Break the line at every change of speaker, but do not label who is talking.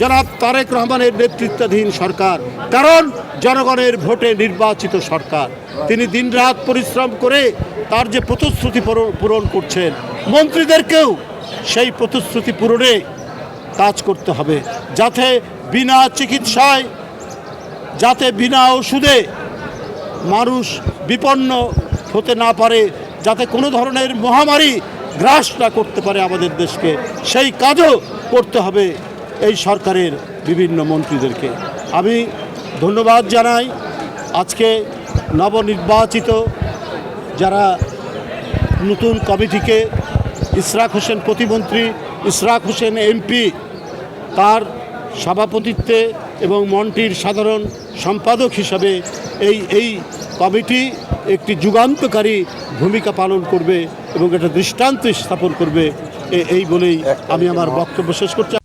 জনাব তারেক রহমানের নেতৃত্বাধীন সরকার, কারণ জনগণের ভোটে নির্বাচিত সরকার। তিনি দিনরাত পরিশ্রম করে তার যে প্রতিশ্রুতি পূরণ করছেন, মন্ত্রীদেরকেও সেই প্রতিশ্রুতি পূরণে কাজ করতে হবে, যাতে বিনা চিকিৎসায়, যাতে বিনা ওষুধে মানুষ বিপন্ন হতে না পারে, যাতে কোনো ধরনের মহামারী গ্রাস না করতে পারে আমাদের দেশকে, সেই কাজও করতে হবে এই সরকারের বিভিন্ন মন্ত্রীদেরকে। আমি ধন্যবাদ জানাই আজকে নবনির্বাচিত যারা নতুন কমিটিকে, ইশরাক হোসেন প্রতিমন্ত্রী, ইশরাক হোসেন এমপি তার সভাপতিত্বে এবং মন্ত্রীর সাধারণ সম্পাদক হিসাবে এই কমিটি একটি যুগান্তকারী ভূমিকা পালন করবে এবং এটা দৃষ্টান্ত স্থাপন করবে, এই বলেই আমি আমার বক্তব্য শেষ করছি।